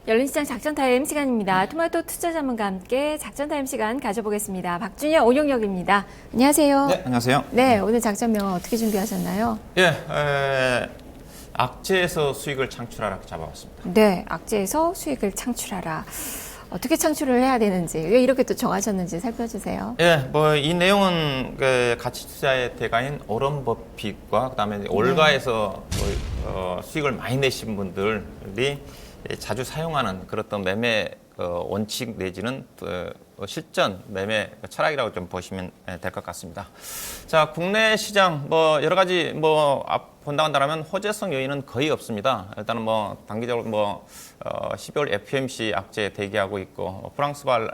열린시장 작전타임 시간입니다. 토마토 투자 전문가와 함께 작전타임 시간 가져보겠습니다. 박준영 오용역입니다. 안녕하세요. 네, 안녕하세요. 네, 오늘 작전명 어떻게 준비하셨나요? 악재에서 수익을 창출하라 잡아봤습니다. 네, 악재에서 수익을 창출하라. 어떻게 창출을 해야 되는지, 왜 이렇게 또 정하셨는지 살펴주세요. 이 내용은 가치 투자의 대가인 오런 버핏과 그다음에 올가에서 수익을 많이 내신 분들이 자주 사용하는 그런 매매 원칙 내지는 실전 매매 철학이라고 좀 보시면 될 것 같습니다. 자, 국내 시장 여러 가지 본다고 한다면 호재성 요인은 거의 없습니다. 일단은 단기적으로 12월 FOMC 악재 대기하고 있고 프랑스발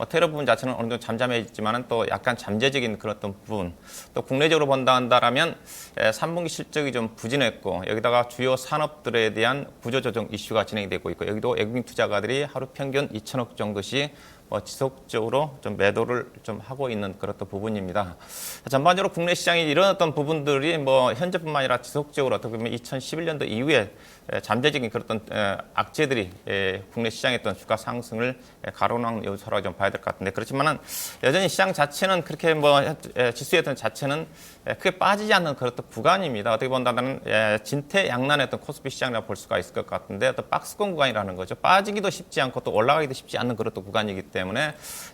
테러 부분 자체는 어느 정도 잠잠해지지만은 또 약간 잠재적인 그런 어떤 부분, 또 국내적으로 본다 한다면 3분기 실적이 좀 부진했고 여기다가 주요 산업들에 대한 구조조정 이슈가 진행되고 있고 여기도 외국인 투자가들이 하루 평균 2천억 정도씩 지속적으로 좀 매도를 좀 하고 있는 그런 부분입니다. 전반적으로 국내 시장이 이런 어떤 부분들이 현재뿐만 아니라 지속적으로 어떻게 보면 2011년도 이후에 잠재적인 그런 악재들이 국내 시장의 어떤 주가 상승을 가로막는 요소라고 좀 봐야 될 것 같은데, 그렇지만은 여전히 시장 자체는 그렇게 지수의 어떤 자체는 크게 빠지지 않는 그런 구간입니다. 어떻게 본다면 진퇴양난의 어떤 코스피 시장이라고 볼 수가 있을 것 같은데 어떤 박스권 구간이라는 거죠. 빠지기도 쉽지 않고 또 올라가기도 쉽지 않는 그런 구간이기 때문에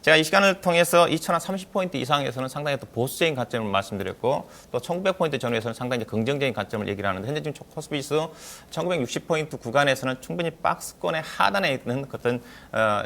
제가 이 시간을 통해서 2030포인트 이상에서는 상당히 또 보수적인 관점을 말씀드렸고 또 1900포인트 전후에서는 상당히 긍정적인 관점을 얘기를 하는데, 현재 지금 코스피 지수 1960포인트 구간에서는 충분히 박스권의 하단에 있는 어떤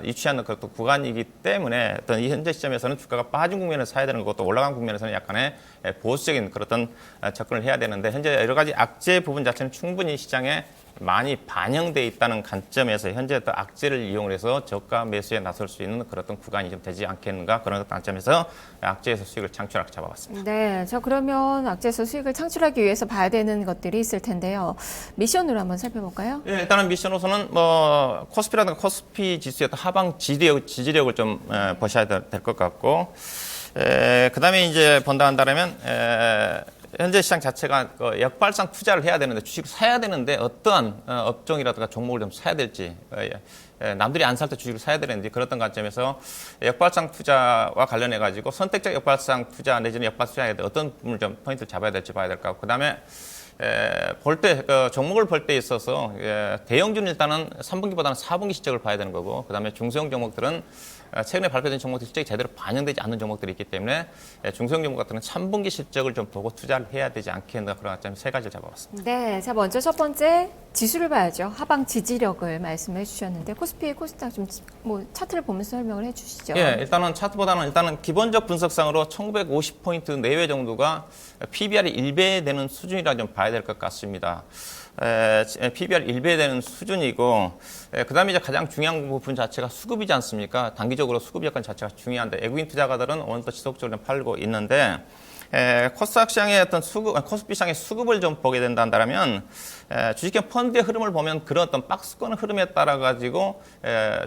위치하는 그런 구간이기 때문에 어떤 이 현재 시점에서는 주가가 빠진 국면을 사야 되는 거고 또 올라간 국면에서는 약간의 보수적인 그런 접근을 해야 되는데, 현재 여러 가지 악재 부분 자체는 충분히 시장에 많이 반영돼 있다는 관점에서 현재 또 악재를 이용해서 저가 매수에 나설 수 있는 그런 구간이 좀 되지 않겠는가, 그런 관점에서 악재에서 수익을 창출하게 잡아봤습니다. 네, 그러면 악재에서 수익을 창출하기 위해서 봐야 되는 것들이 있을 텐데요. 미션으로 한번 살펴볼까요? 일단은 미션으로서는 코스피라든가 코스피 지수의 하방 지지력을 좀 보셔야 될 것 같고, 그다음에 이제 본다 한다면 현재 시장 자체가 역발상 투자를 해야 되는데, 주식을 사야 되는데 어떠한 업종이라든가 종목을 좀 사야 될지, 남들이 안 살 때 주식을 사야 되는지, 그런 관점에서 역발상 투자와 관련해 가지고 선택적 역발상 투자 내지는 역발상 투자에 어떤 부분을 좀 포인트를 잡아야 될지 봐야 될 것 같고, 그다음에 종목을 볼 때 있어서 대형주는 일단은 3분기보다는 4분기 실적을 봐야 되는 거고, 그다음에 중소형 종목들은 최근에 발표된 종목들 실적이 제대로 반영되지 않는 종목들이 있기 때문에 중소형 종목 같은 3분기 실적을 좀 보고 투자를 해야 되지 않겠는가, 그런 관점 세 가지를 잡아봤습니다. 네, 자 먼저 첫 번째 지수를 봐야죠. 하방 지지력을 말씀해 주셨는데 코스피, 코스닥 좀 차트를 보면서 설명을 해주시죠. 일단은 차트보다는 일단은 기본적 분석상으로 1950포인트 내외 정도가 PBR이 1배 되는 수준이라 좀 봐야 될 것 같습니다. PBR 1배 되는 수준이고, 그 다음에 이제 가장 중요한 부분 자체가 수급이지 않습니까? 단기적으로 수급 여건 자체가 중요한데, 외국인 투자가들은 오늘도 지속적으로 팔고 있는데, 코스닥 시장의 어떤 코스피 시장의 수급을 좀 보게 된다면, 주식형 펀드의 흐름을 보면 그런 어떤 박스권 흐름에 따라 가지고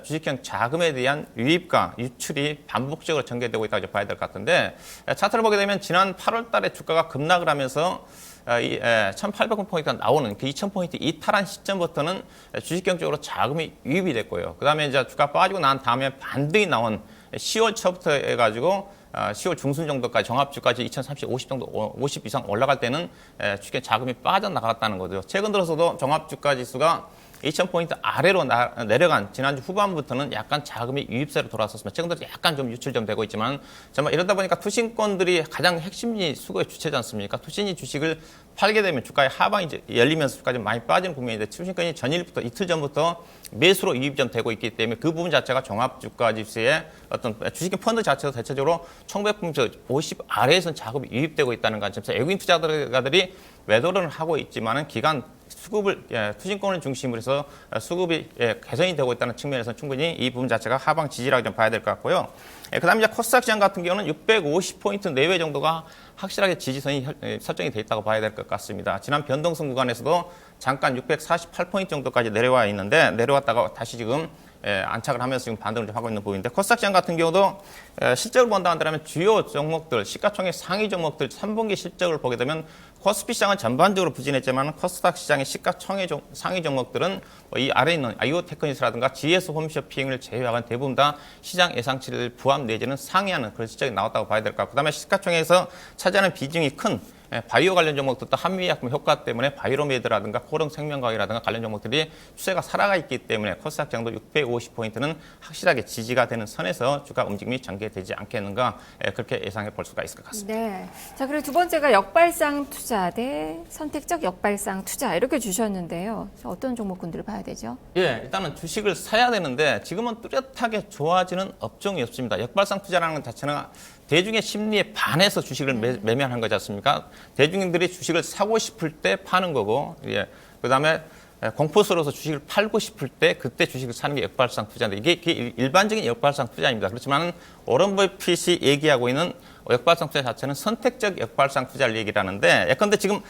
주식형 자금에 대한 유입과 유출이 반복적으로 전개되고 있다고 봐야 될 것 같은데, 차트를 보게 되면 지난 8월 달에 주가가 급락을 하면서 1800포인트가 나오는 그 2000포인트 이탈한 시점부터는 주식형 쪽으로 자금이 유입이 됐고요. 그 다음에 이제 주가 빠지고 난 다음에 반등이 나온 10월 초부터 해가지고 10월 중순 정도까지 종합주까지 2030, 50 정도, 50 이상 올라갈 때는 주식형 자금이 빠져나갔다는 거죠. 최근 들어서도 종합주가 지수가 2000포인트 아래로 내려간 지난주 후반부터는 약간 자금이 유입세로 돌아섰습니다. 최근 들어 약간 좀 유출 좀 되고 있지만, 정말 이러다 보니까 투신권들이 가장 핵심이 수급의 주체지 않습니까? 투신이 주식을 팔게 되면 주가의 하방이 이제 열리면서 주가가 좀 많이 빠지는 국면인데, 투신권이 전일부터 이틀 전부터 매수로 유입 좀 되고 있기 때문에 그 부분 자체가 종합주가 지수의 어떤 주식형 펀드 자체도 대체적으로 1950 아래에서는 자금이 유입되고 있다는 관점에서 외국인 투자가들이 매도를 하고 있지만은 기간 수급을 투신권을 중심으로 해서 수급이 개선이 되고 있다는 측면에서 충분히 이 부분 자체가 하방 지지라고 좀 봐야 될 것 같고요. 그다음에 이제 코스닥 시장 같은 경우는 650포인트 내외 정도가 확실하게 지지선이 설정이 돼 있다고 봐야 될 것 같습니다. 지난 변동성 구간에서도 잠깐 648포인트 정도까지 내려와 있는데, 내려왔다가 다시 지금 안착을 하면서 지금 반등을 좀 하고 있는 부분인데, 코스닥 시장 같은 경우도 실적을 본다 한다면 주요 종목들, 시가총액 상위 종목들 3분기 실적을 보게 되면 코스피 시장은 전반적으로 부진했지만 코스닥 시장의 시가총액 상위 종목들은 이 아래에 있는 아이오 테크닉스라든가 GS 홈쇼핑을 제외한 대부분 다 시장 예상치를 부합 내지는 상회하는 그런 실적이 나왔다고 봐야 될 것 같고, 그다음에 시가총액에서 차지하는 비중이 큰 바이오 관련 종목들도 한미약품 효과 때문에 바이로메드라든가 코롱 생명과학이라든가 관련 종목들이 추세가 살아가 있기 때문에 코스닥 정도 650포인트는 확실하게 지지가 되는 선에서 주가 움직임이 전개되지 않겠는가, 그렇게 예상해 볼 수가 있을 것 같습니다. 네. 자, 그리고 두 번째가 역발상 투자 대 선택적 역발상 투자 이렇게 주셨는데요. 어떤 종목군들을 봐야 되죠? 예, 일단은 주식을 사야 되는데 지금은 뚜렷하게 좋아지는 업종이 없습니다. 역발상 투자라는 것 자체는 대중의 심리에 반해서 주식을 매매하는 거지 않습니까? 대중들이 주식을 사고 싶을 때 파는 거고, 예. 그 다음에 공포스러워서 주식을 팔고 싶을 때 그때 주식을 사는 게 역발상 투자인데 이게 일반적인 역발상 투자입니다. 그렇지만 워런 버핏이 얘기하고 있는 역발상 투자 자체는 선택적 역발상 투자를 얘기를 하는데, 예컨대 지금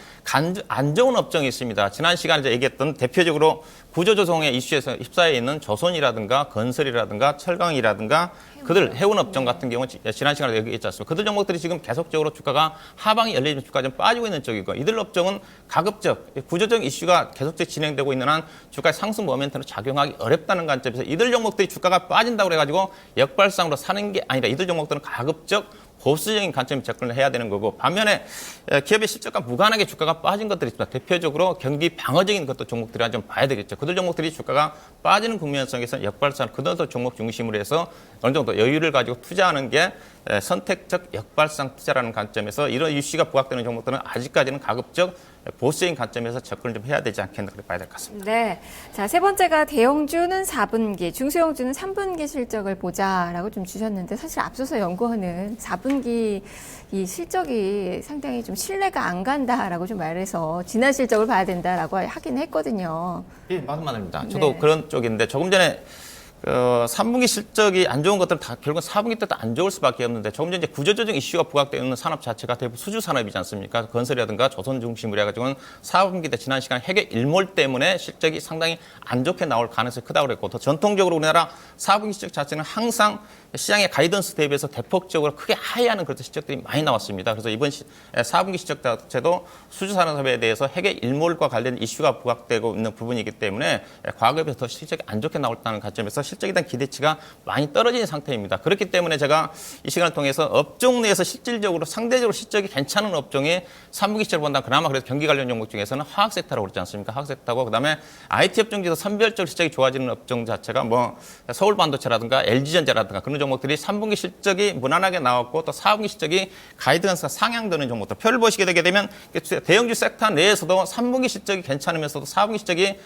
안 좋은 업종이 있습니다. 지난 시간에 제가 얘기했던 대표적으로 구조조정의 이슈에서 휩싸여 있는 조선이라든가 건설이라든가 철강이라든가 그들 해운 업종 같은 경우는 지난 시간에 얘기했지 않습니까? 그들 종목들이 지금 계속적으로 주가가 하방이 열리면 주가가 좀 빠지고 있는 쪽이고, 이들 업종은 가급적 구조적 이슈가 계속적으로 진행되고 있는 한 주가의 상승 모멘텀을 작용하기 어렵다는 관점에서 이들 종목들이 주가가 빠진다고 그래가지고 역발상으로 사는 게 아니라 이들 종목들은 가급적 보수적인 관점에 접근을 해야 되는 거고, 반면에 기업의 실적과 무관하게 주가가 빠진 것들이 있습니다. 대표적으로 경기 방어적인 것도 종목들이 좀 봐야 되겠죠. 그들 종목들이 주가가 빠지는 국면성에서 역발상, 그들 종목 중심으로 해서 어느 정도 여유를 가지고 투자하는 게 선택적 역발상 투자라는 관점에서 이런 이슈가 부각되는 종목들은 아직까지는 가급적 보수적인 관점에서 접근을 좀 해야 되지 않겠나 그렇게 봐야 될 것 같습니다. 네. 자, 세 번째가 대형주는 4분기, 중소형주는 3분기 실적을 보자라고 좀 주셨는데, 사실 앞서서 연구원은 4분기 이 실적이 상당히 좀 신뢰가 안 간다라고 좀 말해서 지난 실적을 봐야 된다라고 하긴 했거든요. 예, 맞는 말입니다. 저도 네. 그런 쪽인데 조금 전에 3분기 실적이 안 좋은 것들은 다 결국은 4분기 때도 안 좋을 수밖에 없는데, 조금 전에 구조조정 이슈가 부각되는 산업 자체가 대부분 수주 산업이지 않습니까? 건설이라든가 조선 중심으로 해가지고는 4분기 때 지난 시간 핵의 일몰 때문에 실적이 상당히 안 좋게 나올 가능성이 크다고 그랬고, 더 전통적으로 우리나라 4분기 실적 자체는 항상 시장의 가이던스 대비해서 대폭적으로 크게 하회하는 그런 실적들이 많이 나왔습니다. 그래서 이번 4분기 실적 자체도 수주 산업에 대해서 핵의 일몰과 관련 이슈가 부각되고 있는 부분이기 때문에 과거에 비해서 더 실적이 안 좋게 나올다는 관점에서 실적에 대한 기대치가 많이 떨어진 상태입니다. 그렇기 때문에 제가 이 시간을 통해서 업종 내에서 실질적으로 상대적으로 실적이 괜찮은 업종이 3분기 실적을 본다. 그나마 그래도 경기 관련 종목 중에서는 화학 섹터라고 그러지 않습니까? 화학 섹터고, 그다음에 IT 업종 중에서 선별적으로 실적이 좋아지는 업종 자체가 뭐 서울 반도체라든가 LG전자라든가 그런 종목들이 3분기 실적이 무난하게 나왔고, 또 4분기 실적이 가이드런스가 상향되는 종목들 표를 보시게 되게 되면 대형주 섹터 내에서도 3분기 실적이 괜찮으면서도 4분기 실적이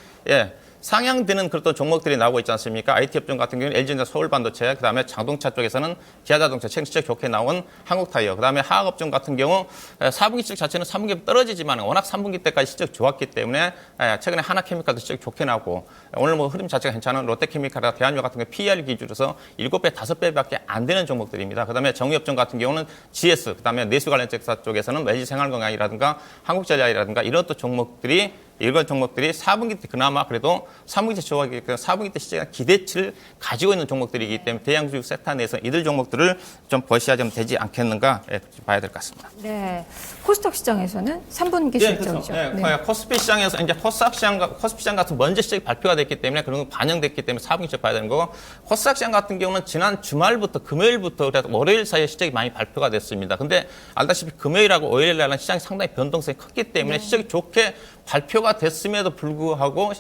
상향되는 그런 종목들이 나오고 있지 않습니까? IT 업종 같은 경우는 LG전자, 서울반도체, 그다음에 자동차 쪽에서는 기아자동차, 최근 실적 좋게 나온 한국타이어, 그다음에 화학 업종 같은 경우 4분기 실적 자체는 3분기 떨어지지만 워낙 3분기 때까지 실적 좋았기 때문에 최근에 하나케미칼도 실적 좋게 나오고, 오늘 뭐 흐름 자체가 괜찮은 롯데케미칼이나 대한유 같은 경우 PER 기준으로서 7배, 5배밖에 안 되는 종목들입니다. 그다음에 정유업종 같은 경우는 GS, 그다음에 내수 관련 섹터 쪽에서는 LG생활건강이라든가 한국전략이라든가 이런 또 종목들이 일반 종목들이 4분기 때 그나마 그래도 3분기 때 좋아하기 때문에 4분기 때 시장의 기대치를 가지고 있는 종목들이기 때문에 대형주식 섹터 내에서 이들 종목들을 좀 보셔야 좀 되지 않겠는가 봐야 될 것 같습니다. 네. 코스닥 시장에서는 3분기 실적이죠. 그렇죠. 네. 코스피 시장에서 이제 코스피 시장 같은 먼저 실적이 발표가 됐기 때문에 그런 거 반영됐기 때문에 4분기 실적 봐야 되는 거고, 코스닥 시장 같은 경우는 지난 주말부터 금요일부터 그래도 월요일 사이에 실적이 많이 발표가 됐습니다. 근데 알다시피 금요일하고 월요일 날은 시장이 상당히 변동성이 컸기 때문에 실적이 좋게 발표가 됐음에도 불구하고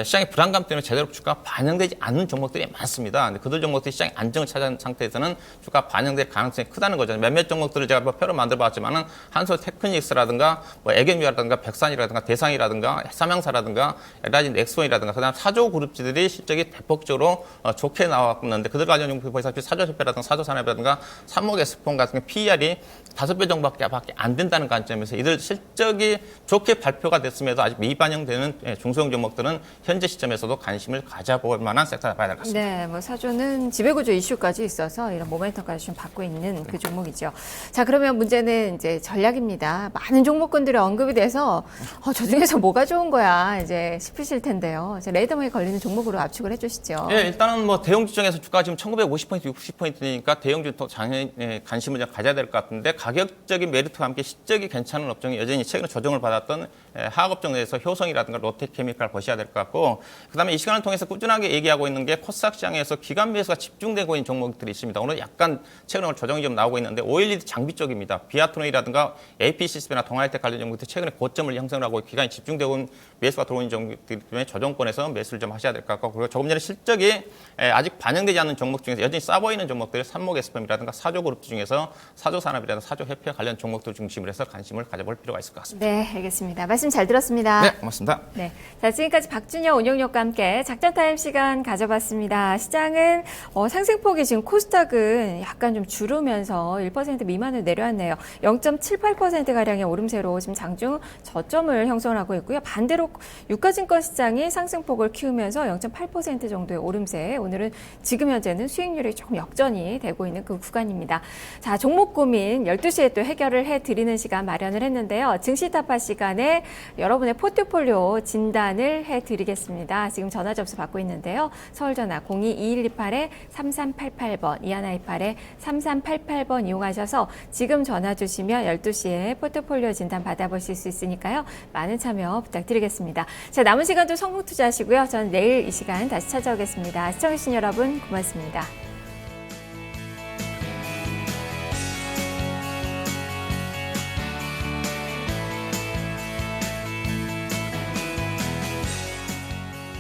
시장의 불안감 때문에 제대로 주가가 반영되지 않는 종목들이 많습니다. 근데 그들 종목들이 시장의 안정을 찾은 상태에서는 주가가 반영될 가능성이 크다는 거죠. 몇몇 종목들을 제가 뭐 표로 만들어 봤지만은 한솔테크닉스라든가 뭐 애견유라든가 백산이라든가 대상이라든가 삼양사라든가 LG 넥스원이라든가 그다음 사조 그룹지들이 실적이 대폭적으로 좋게 나왔는데, 그들 관련 종목이 보시다시피 사조협회라든가 사조산업이라든가 삼목에스폰 같은 게 PER이 5배 정도밖에 안 된다는 관점에서 이들 실적이 좋게 발표가 됐음에도 아직 미반영되는 중소형 종목들은 현재 시점에서도 관심을 가져볼 만한 섹터라 봐야 될 것 같습니다. 네, 뭐 사조는 지배구조 이슈까지 있어서 이런 모멘텀까지 좀 받고 있는 그 종목이죠. 자, 그러면 문제는 이제 전략입니다. 많은 종목군들이 언급이 돼서 저 중에서 뭐가 좋은 거야 이제 싶으실 텐데요. 이제 레이더망에 걸리는 종목으로 압축을 해주시죠. 예, 일단은 뭐 대형주 중에서 주가 지금 1950포인트, 60포인트니까 대형주 또 관심을 좀 가져야 될 것 같은데 가격적인 메리트와 함께 실적이 괜찮은 업종이 여전히 최근에 조정을 받았던 하학업종 내에서 효성이라든가 롯데케미칼 보셔야 될 것 같고 그다음에 이 시간을 통해서 꾸준하게 얘기하고 있는 게 코스닥 시장에서 기관 매수가 집중되고 있는 종목들이 있습니다. 오늘 약간 최근에 조정이 좀 나오고 있는데 오일리드 장비 쪽입니다. 비아트론이라든가 APCS나 동아일텍 관련 종목들 최근에 고점을 형성하고 기관이 집중되고 있는 매수가 들어오는 종목들 때문에 조정권에서 매수를 좀 하셔야 될 것 같고 그리고 조금 전에 실적이 아직 반영되지 않는 종목 중에서 여전히 싸 보이는 종목들 삼목에스펌이라든가 사조그룹 중에서 사조산업이라든가 사조협회 관련 종목들 중심으로 해서 관심을 가져볼 필요가 있을 것 같습니다. 네, 알겠습니다. 말씀 잘 들었습니다. 네, 고맙습니다. 네. 자, 지금까지 박준영 운영력과 함께 작전타임 시간 가져봤습니다. 시장은 상승폭이 지금 코스닥은 약간 좀 줄으면서 1% 미만을 내려왔네요. 0.78%가량의 오름세로 지금 장중 저점을 형성하고 있고요. 반대로 유가증권 시장이 상승폭을 키우면서 0.8% 정도의 오름세. 오늘은 지금 현재는 수익률이 조금 역전이 되고 있는 그 구간입니다. 자, 종목 고민 12시에 또 해결을 해드리는 시간 마련을 했는데요. 증시타파 시간에 여러분의 포트폴리오 진단을 해드리겠습니다. 지금 전화 접수 받고 있는데요. 서울전화 022128-3388번, 2128-3388번 이용하셔서 지금 전화 주시면 12시에 포트폴리오 진단 받아보실 수 있으니까요. 많은 참여 부탁드리겠습니다. 자, 남은 시간도 성공 투자하시고요. 저는 내일 이 시간 다시 찾아오겠습니다. 시청해주신 여러분 고맙습니다.